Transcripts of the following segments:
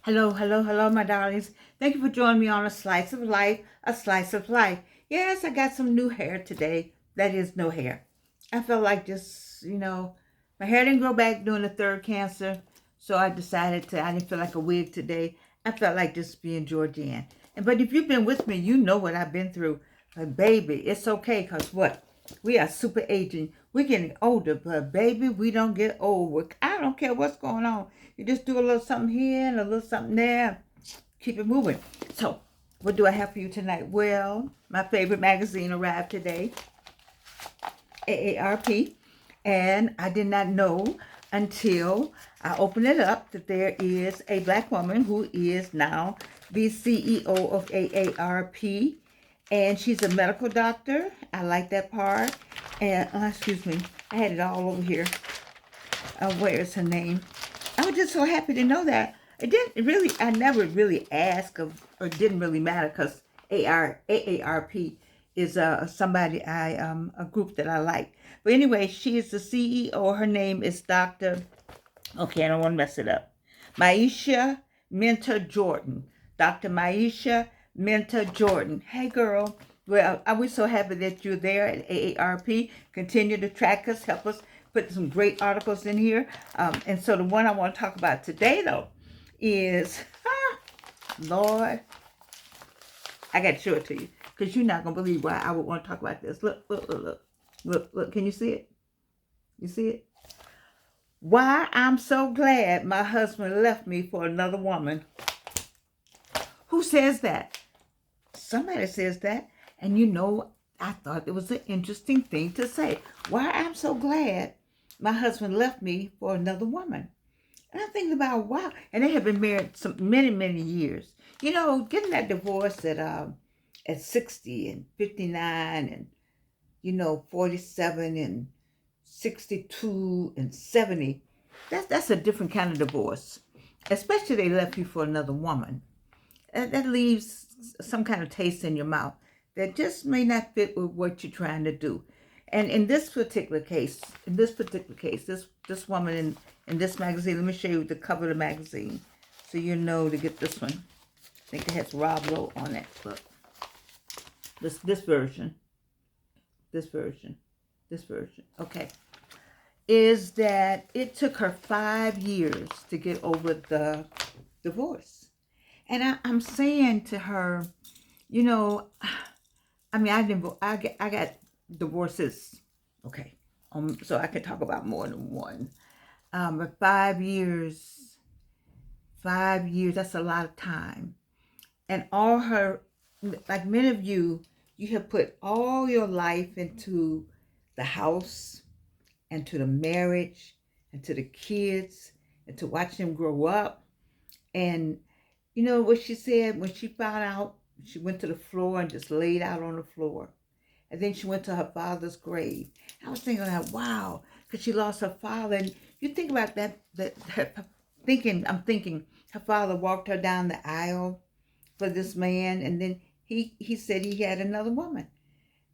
Hello, hello, hello, my darlings. Thank you for joining me on A Slice of Life, A Slice of Life. Yes, I got some new hair today. That is no hair. I felt like just, my hair didn't grow back during the third cancer, so I decided I didn't feel like a wig today. I felt like just being Georgianne. But if you've been with me, you know what I've been through. But baby, it's okay, because what? We are super aging. We're getting older, but baby, we don't get old. I don't care what's going on. You just do a little something here and a little something there. Keep it moving. So, what do I have for you tonight? Well, my favorite magazine arrived today, AARP. And I did not know until I opened it up that there is a black woman who is now the CEO of AARP. And she's a medical doctor. I like that part. And, excuse me, I had it all over here. Where is her name? I was just so happy to know that. I never really asked or didn't really matter because AARP is somebody a group that I like. But anyway, she is the CEO. Her name is Dr. Okay, I don't want to mess it up. Maisha Minter Jordan. Dr. Maisha Minter Jordan. Hey, girl. Well, I was so happy that you're there at AARP. Continue to track us, help us put some great articles in here. And so the one I want to talk about today, though, is, Lord, I got to show it to you because you're not going to believe why I would want to talk about this. Look, look, look, look. Look, look. Can you see it? You see it? Why I'm so glad my husband left me for another woman. Who says that? Somebody says that. And I thought it was an interesting thing to say. Why I'm so glad my husband left me for another woman. And I'm thinking about, wow. And they have been married many, many years. Getting that divorce at 60 and 59 and, 47 and 62 and 70, that's a different kind of divorce. Especially they left you for another woman. That leaves some kind of taste in your mouth that just may not fit with what you're trying to do. And in this particular case, this woman in this magazine, let me show you the cover of the magazine so you know to get this one. I think it has Rob Lowe on it. Look. This version. Okay. Is that it took her 5 years to get over the divorce. And I'm saying to her, I got divorces, okay, so I could talk about more than one. But 5 years, that's a lot of time. And all her, like many of you have put all your life into the house and to the marriage and to the kids and to watch them grow up. And you know what she said when she found out? She went to the floor and just laid out on the floor. And then she went to her father's grave. I was thinking like, wow, because she lost her father. And you think about that I'm thinking her father walked her down the aisle for this man, and then he said he had another woman.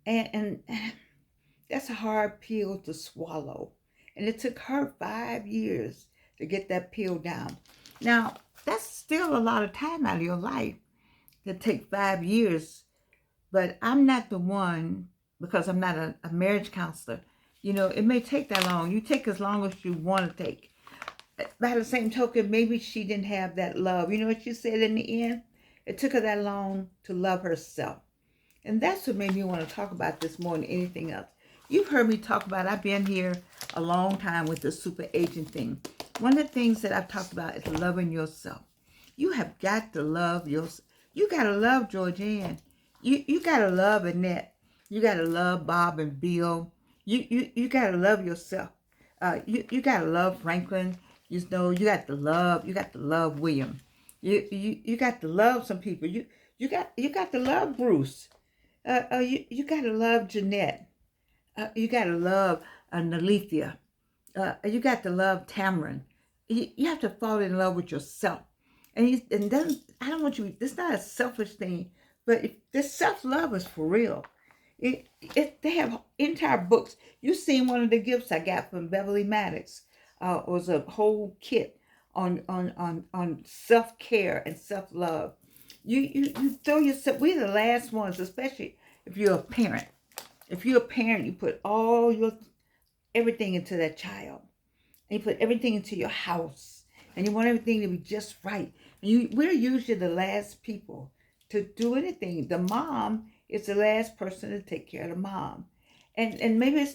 And that's a hard pill to swallow. And it took her 5 years to get that pill down. Now, that's still a lot of time out of your life to take 5 years. But I'm not the one, because I'm not a marriage counselor. It may take that long. You take as long as you want to take. By the same token, maybe she didn't have that love. You know what she said in the end? It took her that long to love herself. And that's what made me want to talk about this more than anything else. You've heard me talk about, I've been here a long time with the super agent thing. One of the things that I've talked about is loving yourself. You have got to love yourself. You got to love Georgianne. You got to love Annette. You got to love Bob and Bill. You got to love yourself. You got to love Franklin. You got to love William. You got to love some people. You got to love Bruce. You got to love Jeanette. You got to love Nalethea. You got to love Tamron. You have to fall in love with yourself. And then I don't want you. It's not a selfish thing, but this self-love is for real. They have entire books. You've seen one of the gifts I got from Beverly Maddox. It was a whole kit on self-care and self-love. You throw yourself, we're the last ones, especially if you're a parent. If you're a parent, you put all your everything into that child. And you put everything into your house. And you want everything to be just right. And we're usually the last people to do anything. The mom is the last person to take care of the mom. And maybe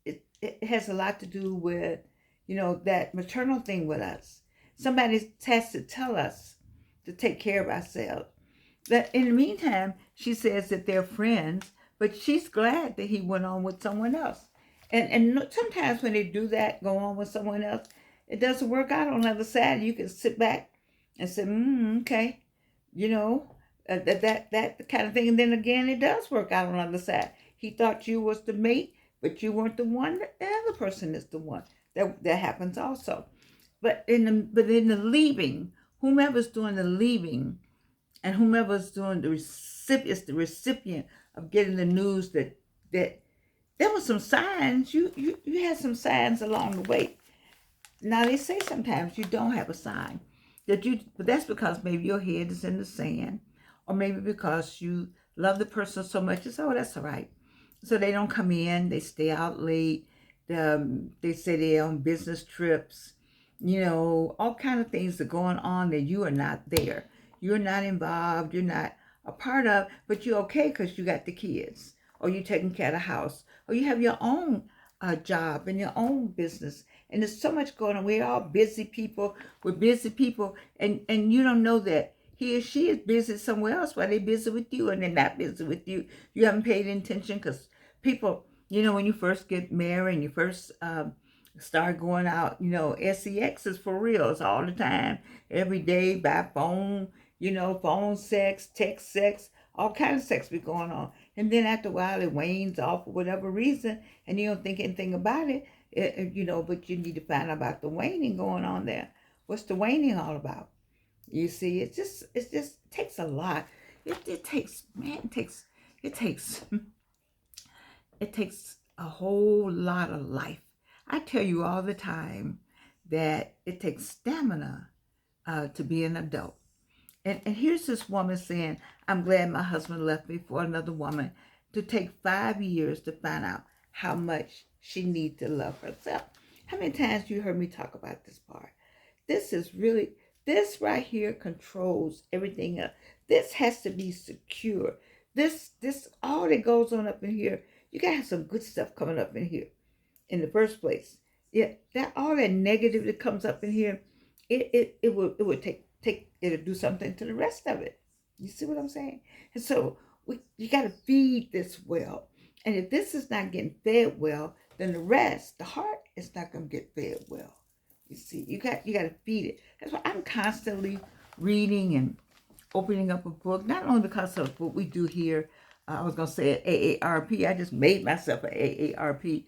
it has a lot to do with, that maternal thing with us. Somebody has to tell us to take care of ourselves. But in the meantime, she says that they're friends, but she's glad that he went on with someone else. And sometimes when they do that, go on with someone else, it doesn't work out on the other side. You can sit back and say, okay, you know, that kind of thing. And then again, it does work out on the other side. He thought you was the mate, but you weren't the one. The other person is the one. That happens also. But in the leaving, whomever's doing the leaving, and whomever's doing the recipient is the recipient of getting the news that there were some signs. You had some signs along the way. Now they say sometimes you don't have a sign but that's because maybe your head is in the sand, or maybe because you love the person so much. You say, oh, that's all right. So they don't come in. They stay out late. They say they're on business trips. All kind of things are going on that you are not there. You're not involved. You're not a part of, but you're okay because you got the kids, or you're taking care of the house, or you have your own job and your own business. And there's so much going on. We're all busy people. We're busy people. And you don't know that he or she is busy somewhere else while they're busy with you, and they're not busy with you. You haven't paid attention because people, when you first get married and you first start going out, sex is for real. It's all the time, every day, by phone, phone sex, text sex, all kinds of sex be going on. And then after a while, it wanes off for whatever reason, and you don't think anything about it, but you need to find out about the waning going on there. What's the waning all about? You see, it takes a lot. It takes, man, it takes a whole lot of life. I tell you all the time that it takes stamina to be an adult. And here's this woman saying, I'm glad my husband left me for another woman, to take 5 years to find out how much she needs to love herself. How many times you heard me talk about this part? This right here controls everything else. This has to be secure. This all that goes on up in here, you gotta have some good stuff coming up in here in the first place. Yeah, that all that negative that comes up in here, it would take it'll do something to the rest of it. You see what I'm saying? And so you got to feed this well. And if this is not getting fed well, then the rest, the heart, is not going to get fed well. You see, you got to feed it. That's why I'm constantly reading and opening up a book, not only because of what we do here. I was going to say AARP. I just made myself an AARP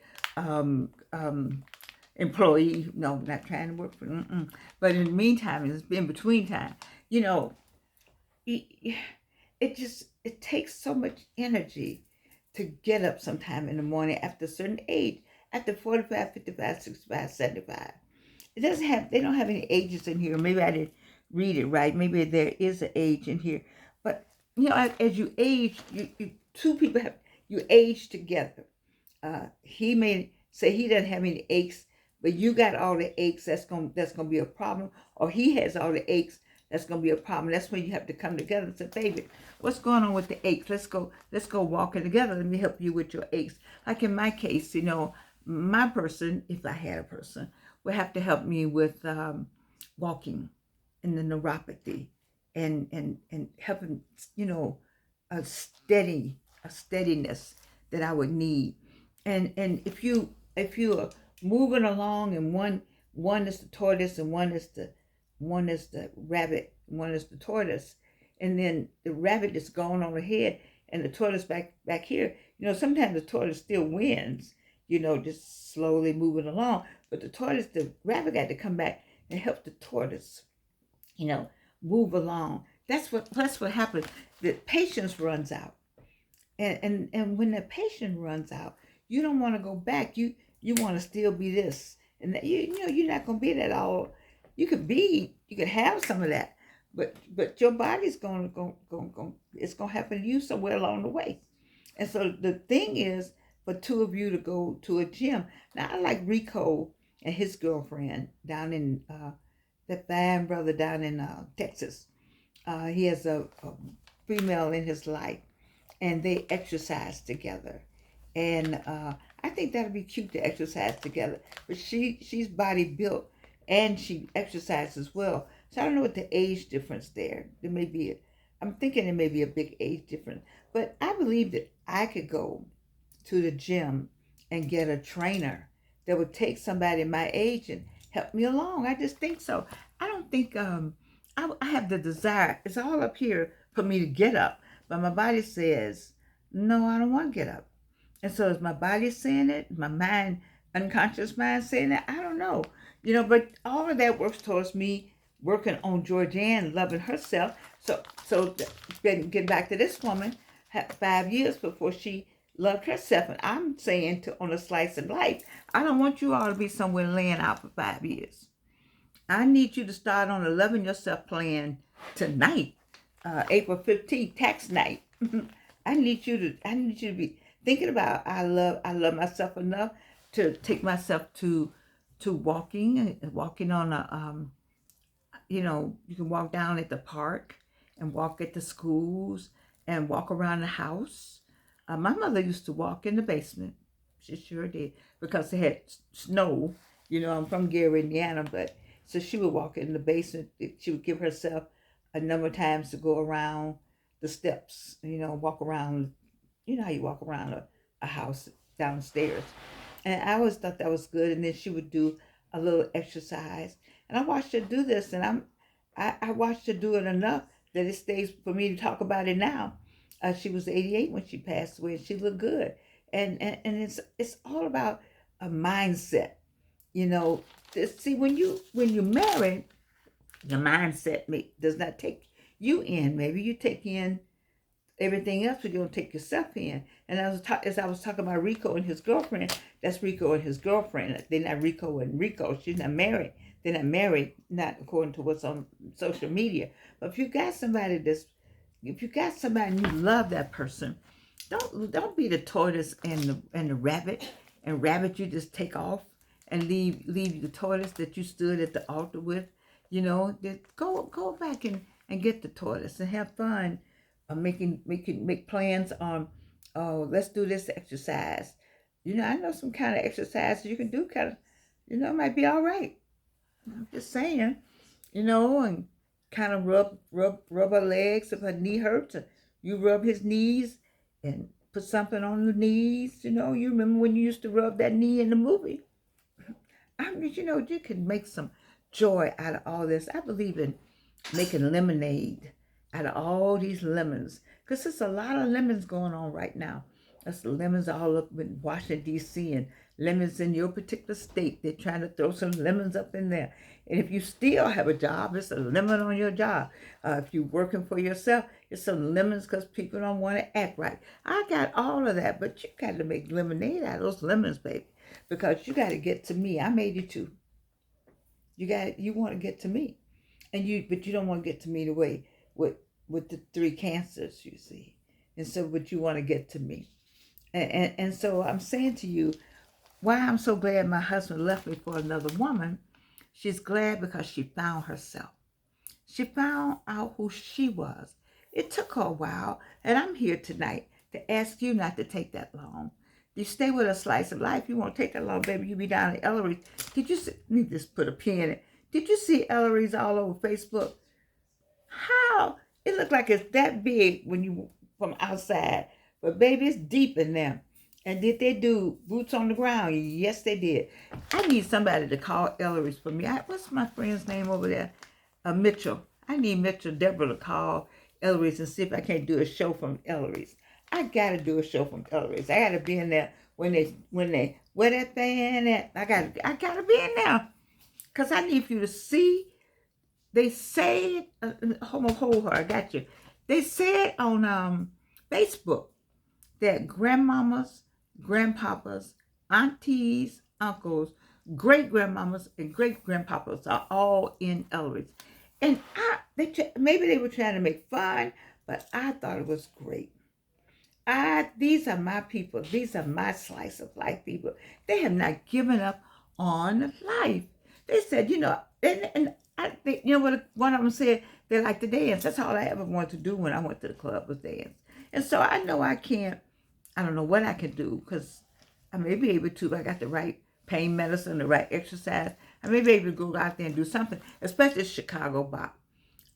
employee. No, not trying to work for them. But in the meantime, it's been between time. It takes so much energy to get up sometime in the morning after a certain age, after 45, 55, 65, 75. They don't have any ages in here. Maybe I didn't read it right. Maybe there is an age in here. But, as you age, two people you age together. He may say he doesn't have any aches, but you got all the aches. That's gonna be a problem. Or he has all the aches. That's gonna be a problem. That's when you have to come together and say, baby, what's going on with the aches? Let's go walking together. Let me help you with your aches. Like in my case, my person, if I had a person, would have to help me with walking and the neuropathy and helping, a steadiness that I would need. And if you are moving along and one is the tortoise and one is the rabbit, one is the tortoise, and then the rabbit is going on ahead and the tortoise back here, sometimes the tortoise still wins, just slowly moving along, but the rabbit got to come back and help the tortoise, move along. That's what happens. The patience runs out. And when the patience runs out, you don't want to go back. You want to still be this. And that, you're not going to be that all. You could be You can have some of that, but your body's going it's gonna happen to you somewhere along the way. And so the thing is for two of you to go to a gym. Now I like Rico and his girlfriend down in that fine brother down in Texas. He has a female in his life, and they exercise together. And I think that'd be cute to exercise together. But she's body built, and she exercises well. So I don't know what the age difference there. There may be. I'm thinking there may be a big age difference. But I believe that I could go to the gym and get a trainer that would take somebody my age and help me along. I just think so. I don't think I have the desire. It's all up here for me to get up, but my body says no. I don't want to get up. And so is my body saying it? My mind, unconscious mind saying that? I don't know. But all of that works towards me working on Georgianne loving herself. So getting back to this woman, had 5 years before she loved herself. And I'm saying on a slice of life, I don't want you all to be somewhere laying out for 5 years. I need you to start on a loving yourself plan tonight, April 15th, tax night. I need you to be thinking about I love myself enough to take myself to walking on a you can walk down at the park and walk at the schools and walk around the house. My mother used to walk in the basement. She sure did, because it had snow. I'm from Gary, Indiana, but so she would walk in the basement. She would give herself a number of times to go around the steps, walk around. You know how you walk around a house downstairs. And I always thought that was good. And then she would do a little exercise. And I watched her do this, and I watched her do it enough that it stays for me to talk about it now. She was 88 when she passed away, and she looked good. And it's all about a mindset. See, when you marry, the mindset does not take you in. Maybe you take in everything else, but you don't take yourself in. And as I was talking about Rico and his girlfriend, that's Rico and his girlfriend. They're not Rico and Rico. She's not married. They're not married, not according to what's on social media. But if you got somebody and you love that person, don't be the tortoise and the rabbit. And rabbit, you just take off and leave the tortoise that you stood at the altar with. Go back and get the tortoise and have fun. Make plans on, oh, let's do this exercise. I know some kind of exercise you can do, kind of, it might be all right. I'm just saying, and kind of rub her legs if her knee hurts. You rub his knees and put something on the knees. You remember when you used to rub that knee in the movie? You can make some joy out of all this. I believe in making lemonade out of all these lemons, because there's a lot of lemons going on right now. There's lemons all up in Washington, D.C., and lemons in your particular state. They're trying to throw some lemons up in there. And if you still have a job, it's a lemon on your job. If you're working for yourself, it's some lemons because people don't want to act right. I got all of that, but you got to make lemonade out of those lemons, baby, because you got to get to me. I made you too. You want to get to me, but you don't want to get to me the way with the 3 cancers, you see. And so, but you want to get to me. And so I'm saying to you, why I'm so glad my husband left me for another woman. She's glad because she found herself. She found out who she was. It took her a while, and I'm here tonight to ask you not to take that long. You stay with a slice of life. You won't take that long, baby. You be down at Ellery's. Did you see? Let me just put a pin in it. Did you see Ellery's all over Facebook? How? It looked like it's that big when you from outside. But baby, it's deep in them. And did they do boots on the ground? Yes, they did. I need somebody to call Ellery's for me. What's my friend's name over there? Mitchell. I need Mitchell Deborah to call Ellery's and see if I can't do a show from Ellery's. I gotta do a show from Ellery's. I gotta be in there when they where that thing at. I gotta be in there. Cause I need you to see. They say hold her, I got you. They said on Facebook that grandmamas, grandpapas, aunties, uncles, great grandmamas, and great grandpapas are all in Ellery's. And maybe they were trying to make fun, but I thought it was great. These are my people. These are my slice of life people. They have not given up on life. They said, and I think, what one of them said, they like to dance. That's all I ever wanted to do when I went to the club was dance. And so I know I don't know what I can do because I may be able to, if I got the right pain medicine, the right exercise. I may be able to go out there and do something, especially Chicago bop.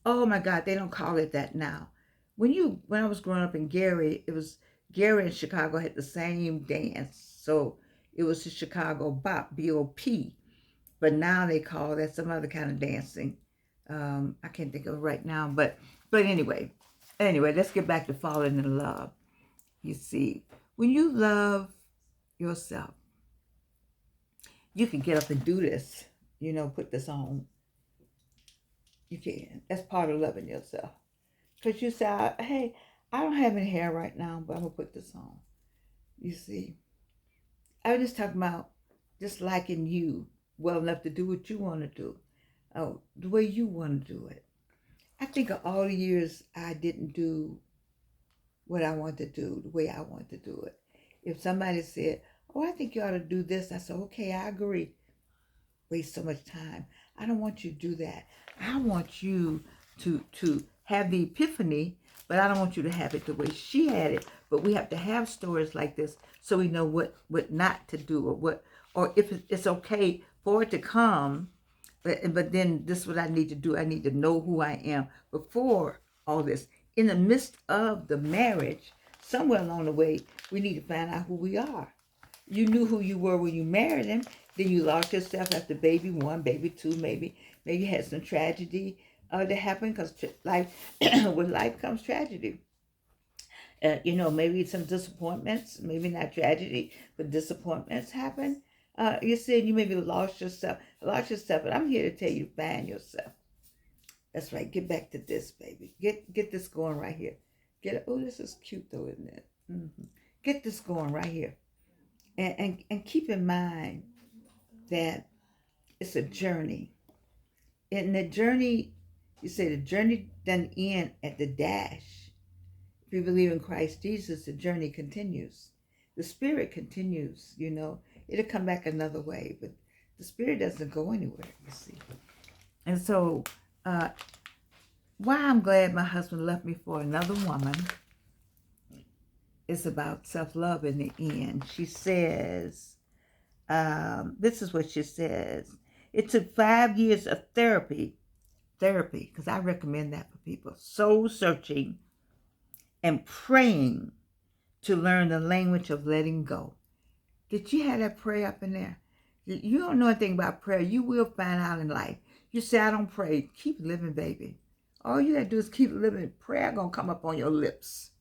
Oh my God, they don't call it that now. When I was growing up in Gary, it was Gary and Chicago had the same dance. So it was the Chicago bop, B-O-P. But now they call that some other kind of dancing. I can't think of it right now, but anyway, let's get back to falling in love. You see, when you love yourself, you can get up and do this. Put this on. You can. That's part of loving yourself. Because you say, hey, I don't have any hair right now, but I'm going to put this on. You see, I was just talking about just liking you well enough to do what you want to do, the way you want to do it. I think of all the years I didn't do what I want to do, the way I want to do it. If somebody said, oh, I think you ought to do this, I said, okay, I agree. Waste so much time. I don't want you to do that. I want you to have the epiphany, but I don't want you to have it the way she had it. But we have to have stories like this so we know what not to do or if it's okay for it to come. But then this is what I need to do. I need to know who I am before all this. In the midst of the marriage, somewhere along the way, we need to find out who we are. You knew who you were when you married him. Then you lost yourself after baby one, baby two, maybe you had some tragedy that happened because life, with life comes tragedy. Maybe some disappointments, maybe not tragedy, but disappointments happen. You said you maybe lost yourself, but I'm here to tell you, find yourself. That's right. Get back to this, baby. Get this going right here. Oh, this is cute though, isn't it? Mm-hmm. Get this going right here. And keep in mind that it's a journey. In the journey, you say the journey doesn't end at the dash. If you believe in Christ Jesus, the journey continues. The spirit continues, It'll come back another way, but the spirit doesn't go anywhere, you see. And so, why I'm glad my husband left me for another woman is about self-love in the end. She says, this is what she says. It took 5 years of therapy, because I recommend that for people, soul searching and praying to learn the language of letting go. Did you have that prayer up in there? You don't know anything about prayer. You will find out in life. You say, I don't pray. Keep living, baby. All you got to do is keep living. Prayer going to come up on your lips.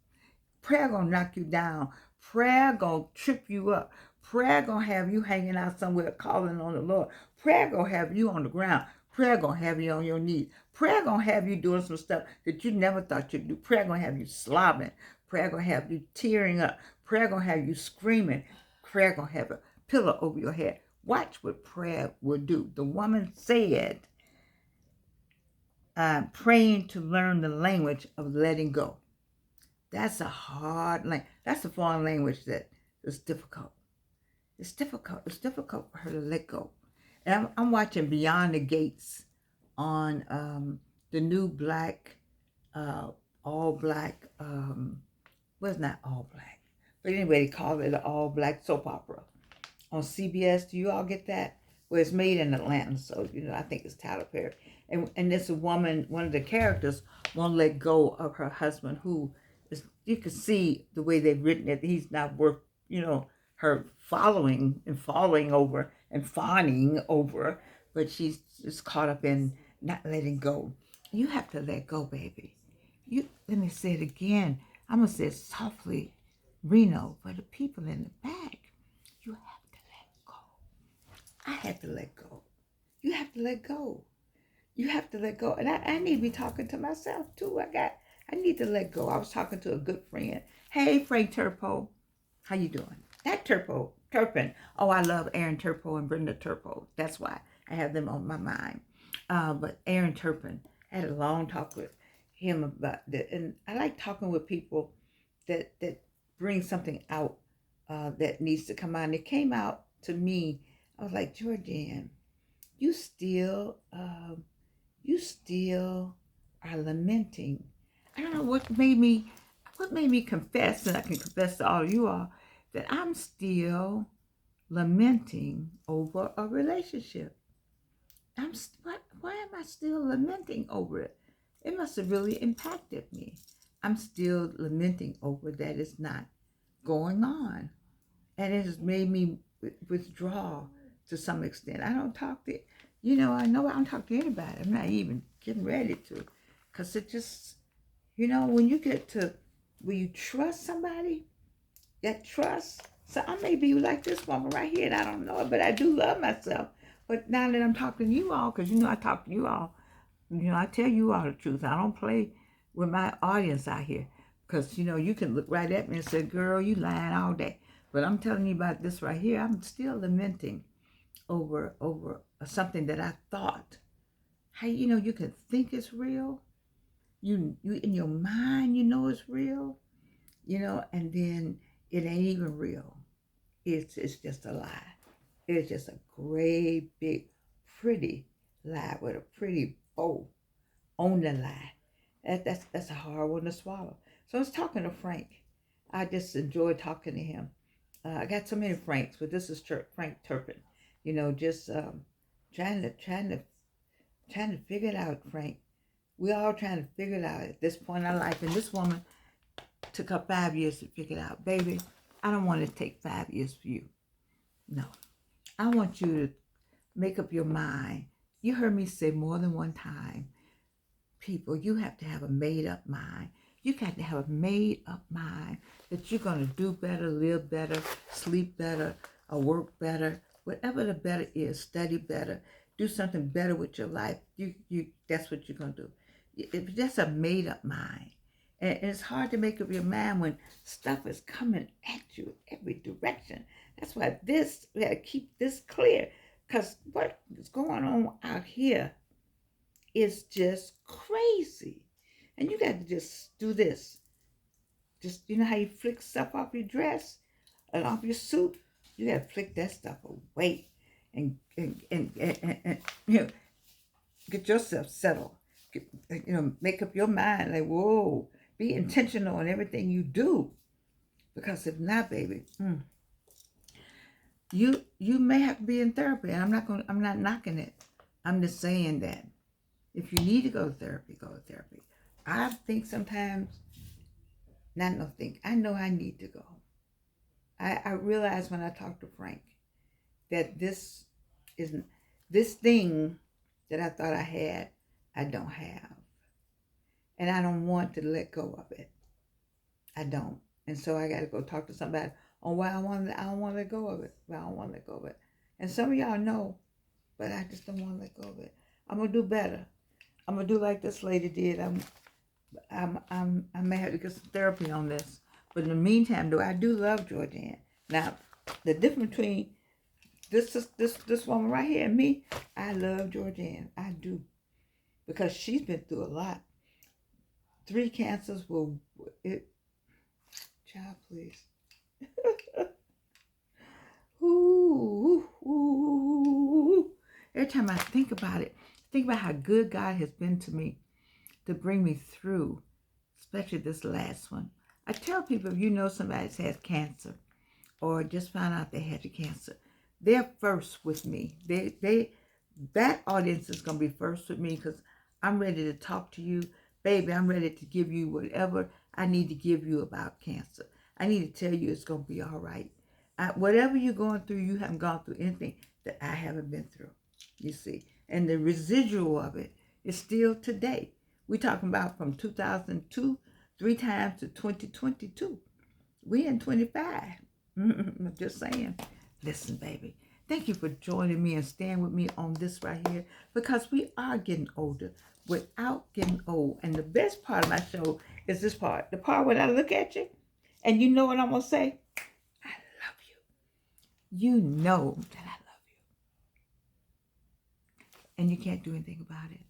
Prayer going to knock you down. Prayer going to trip you up. Prayer going to have you hanging out somewhere calling on the Lord. Prayer going to have you on the ground. Prayer going to have you on your knees. Prayer going to have you doing some stuff that you never thought you'd do. Prayer going to have you slobbing. Prayer going to have you tearing up. Prayer going to have you screaming. Prayer going to have a pillow over your head. Watch what prayer will do. The woman said, praying to learn the language of letting go. That's a hard language. That's a foreign language that is difficult. It's difficult. It's difficult for her to let go. And I'm watching Beyond the Gates on the new black, all black, well, it's not all black. But anyway, they call it an all black soap opera on CBS. Do you all get that? Well, it's made in Atlanta, so I think it's Tyler Perry. And this woman, one of the characters, won't let go of her husband, who is, you can see the way they've written it. He's not worth, her following and falling over and fawning over, but she's just caught up in not letting go. You have to let go, baby. Let me say it again. I'm gonna say it softly, Reno, for the people in the back. You have to let go. I had to let go. You have to let go. You have to let go. And I need to be talking to myself too. I need to let go. I was talking to a good friend. Hey, Frank Turpo. How you doing? That Turpin. Oh, I love Aaron Turpo and Brenda Turpo. That's why I have them on my mind. But Aaron Turpin. had a long talk with him about that. And I like talking with people that bring something out that needs to come out. And it came out to me. I was like, Georgianne, you still you still are lamenting. I don't know what made me confess, and I can confess to all of you all, that I'm still lamenting over a relationship. Why am I still lamenting over it? It must have really impacted me. I'm still lamenting over that it's not going on. And it has made me withdraw to some extent. I don't talk to, I know I don't talk to anybody. I'm not even getting ready to. Because it just, when you get to, when you trust somebody, that trust. So I may be like this woman right here, and I don't know it, but I do love myself. But now that I'm talking to you all, because I talk to you all, I tell you all the truth. I don't play with my audience out here. Because, you can look right at me and say, girl, you lying all day. But I'm telling you about this right here. I'm still lamenting over something that I thought. How, you can think it's real. You in your mind, it's real. And then it ain't even real. It's just a lie. It's just a great big pretty lie with a pretty bow on the lie. That's a hard one to swallow. So I was talking to Frank. I just enjoyed talking to him. I got so many Franks, but this is Frank Turpin. Just trying to figure it out, Frank. We all trying to figure it out at this point in our life. And this woman took her 5 years to figure it out. Baby, I don't want to take 5 years for you. No. I want you to make up your mind. You heard me say more than one time, people, you have to have a made-up mind. You got to have a made-up mind that you're going to do better, live better, sleep better, or work better. Whatever the better is, study better, do something better with your life. That's what you're going to do. That's a made-up mind. And it's hard to make up your mind when stuff is coming at you every direction. That's why we got to keep this clear. Because what is going on out here is just crazy. And you got to just do this. Just, how you flick stuff off your dress and off your suit? You got to flick that stuff away and get yourself settled. Make up your mind like, whoa, be intentional in everything you do. Because if not, baby, you may have to be in therapy. And I'm not knocking it. I'm just saying that if you need to go to therapy, go to therapy. I think sometimes, I know I need to go. I realize when I talk to Frank that this thing that I thought I had, I don't have. And I don't want to let go of it. I don't. And so I got to go talk to somebody on why I don't want to let go of it. Why I don't want to let go of it. And some of y'all know, but I just don't want to let go of it. I'm going to do better. I'm going to do like this lady did. I may have to get some therapy on this. But in the meantime, though, I do love Georgianne. Now, the difference between this woman right here and me, I love Georgianne. I do. Because she's been through a lot. 3 cancers child, please. Ooh, ooh, ooh. Every time I think about it, think about how good God has been to me to bring me through, especially this last one. I tell people, if you know somebody that has cancer or just found out they had the cancer, they're first with me. That audience is going to be first with me because I'm ready to talk to you. Baby, I'm ready to give you whatever I need to give you about cancer. I need to tell you it's going to be all right. Whatever you're going through, you haven't gone through anything that I haven't been through, you see. And the residual of it is still today. We're talking about from 2002, 3 times to 2022. We in 25. I'm just saying. Listen, baby. Thank you for joining me and staying with me on this right here because we are getting older without getting old. And the best part of my show is this part. The part when I look at you and you know what I'm going to say? I love you. You know that I love you. And you can't do anything about it.